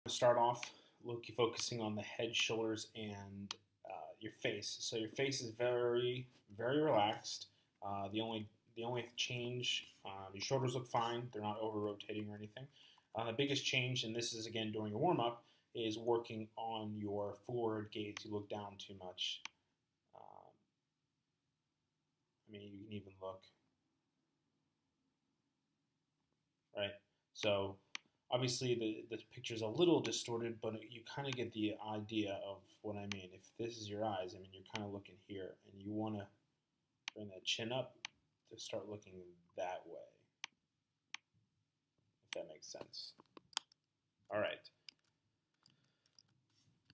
Start off focusing on the head, shoulders, and your face. So your face is very, very relaxed. The only change, your shoulders look fine. They're not over rotating or anything. The biggest change, and this is again during your warm up, is working on your forward gaze. You look down too much. You can even look right. So obviously the picture's a little distorted, but you kind of get the idea of what I mean. If this is your eyes, you're kind of looking here, and you want to bring that chin up to start looking that way, if that makes sense. All right.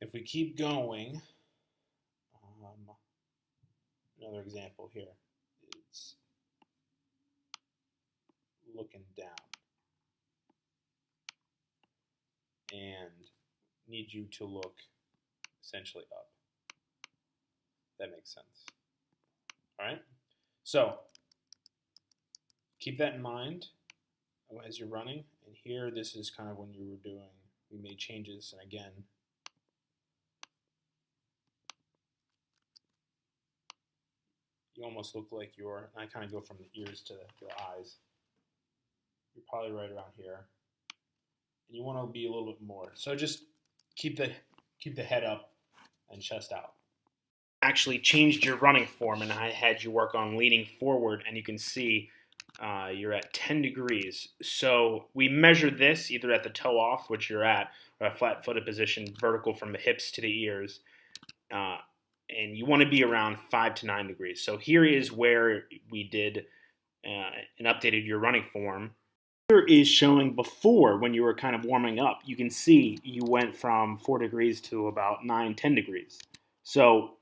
If we keep going, another example here. It's looking down. And need you to look essentially up. That makes sense. All right? So, keep that in mind as you're running. And here, this is kind of when we made changes. And again, you almost look like I kind of go from the ears to the eyes. You're probably right around here. And you want to be a little bit more. So just keep the head up and chest out. Actually changed your running form, and I had you work on leaning forward, and you can see you're at 10 degrees. So we measured this either at the toe off, which you're at, or a flat-footed position, vertical from the hips to the ears. And you want to be around 5 to 9 degrees. So here is where we did and updated your running form. Here is showing before, when you were kind of warming up. You can see you went from 4 degrees to about 9, 10 degrees. So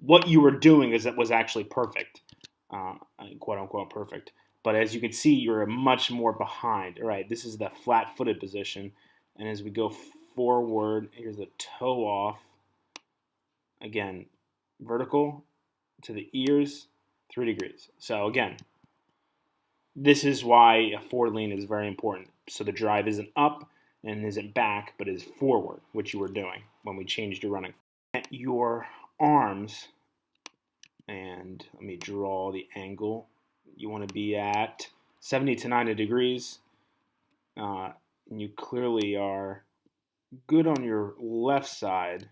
what you were doing was actually perfect, quote unquote perfect. But as you can see, you're much more behind. All right, this is the flat-footed position. And as we go forward, here's the toe off. Again, vertical to the ears, 3 degrees. So again, this is why a forward lean is very important. So the drive isn't up and isn't back, but is forward, which you were doing when we changed your running. At your arms, and let me draw the angle. You want to be at 70 to 90 degrees. And you clearly are good on your left side.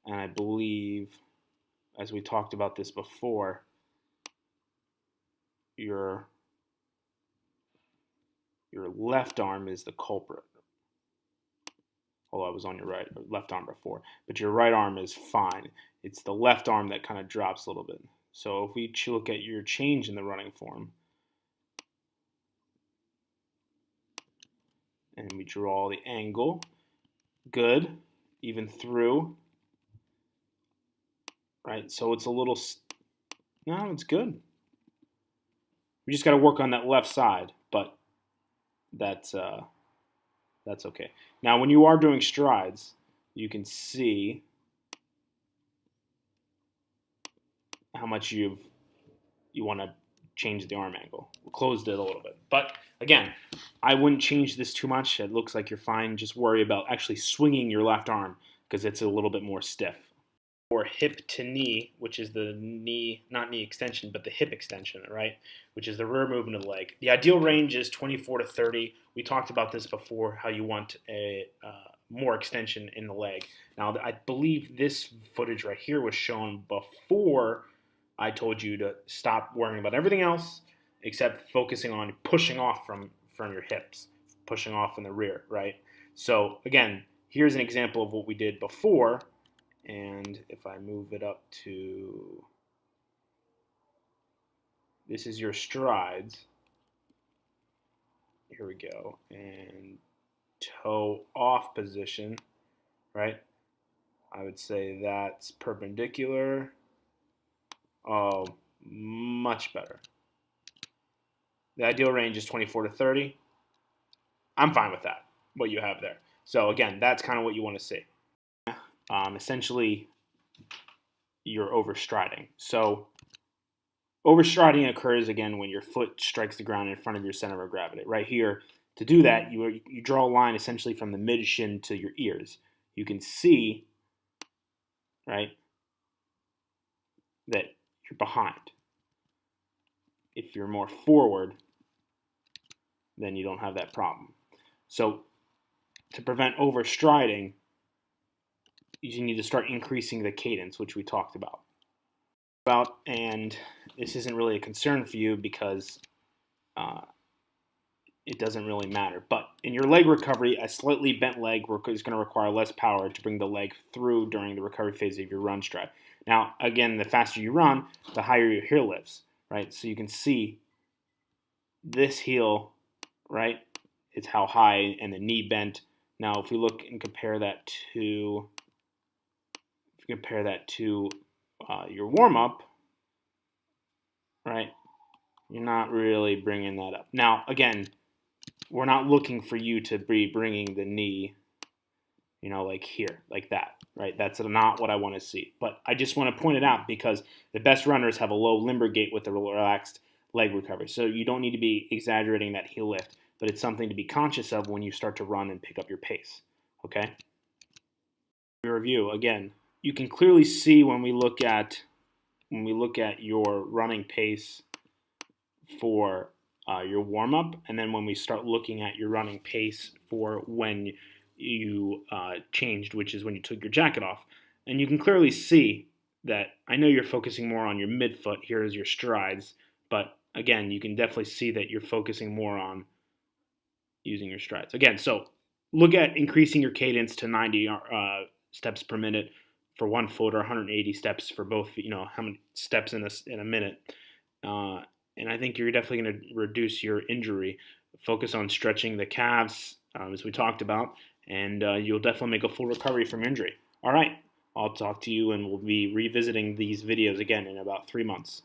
And I believe, as we talked about this before, your left arm is the culprit. Although I was on your left arm before, but your right arm is fine. It's the left arm that kind of drops a little bit. So if we look at your change in the running form, and we draw the angle, good, even through, right? So it's a little, no, it's good. We just got to work on that left side, but that's okay. Now, when you are doing strides, you can see how much you want to change the arm angle. We closed it a little bit. But again, I wouldn't change this too much. It looks like you're fine. Just worry about actually swinging your left arm because it's a little bit more stiff. Or hip to knee, which is the knee, not knee extension, but the hip extension, right? Which is the rear movement of the leg. The ideal range is 24 to 30. We talked about this before, how you want a more extension in the leg. Now, I believe this footage right here was shown before I told you to stop worrying about everything else except focusing on pushing off from your hips, pushing off in the rear, right? So again, here's an example of what we did before. And if I move it up to, this is your strides. Here we go. And toe off position, right? I would say that's perpendicular. Oh, much better. The ideal range is 24 to 30. I'm fine with that, what you have there. So again, that's kind of what you want to see. Essentially, you're overstriding. So overstriding occurs again when your foot strikes the ground in front of your center of gravity. Right here, To do that, you draw a line essentially from the mid shin to your ears. You can see, right, that you're behind. If you're more forward, then you don't have that problem. So to prevent overstriding, you need to start increasing the cadence, which we talked about. And this isn't really a concern for you because it doesn't really matter. But in your leg recovery, a slightly bent leg is going to require less power to bring the leg through during the recovery phase of your run stride. Now, again, the faster you run, the higher your heel lifts, right? So you can see this heel, right, is how high, and the knee bent. Now, if we look and compare that to your warm-up, right, you're not really bringing that up. Now, again, we're not looking for you to be bringing the knee, like here, like that, right? That's not what I want to see. But I just want to point it out because the best runners have a low limber gait with a relaxed leg recovery. So you don't need to be exaggerating that heel lift, but it's something to be conscious of when you start to run and pick up your pace, okay? Review, again, you can clearly see when we look at your running pace for your warm-up, and then when we start looking at your running pace for when you changed, which is when you took your jacket off. And you can clearly see that I know you're focusing more on your midfoot. Here is your strides, but again, you can definitely see that you're focusing more on using your strides. Again, so look at increasing your cadence to 90 steps per minute for one foot, or 180 steps for both, how many steps in a minute. And I think you're definitely going to reduce your injury. Focus on stretching the calves, as we talked about, and you'll definitely make a full recovery from injury. All right, I'll talk to you, and we'll be revisiting these videos again in about 3 months.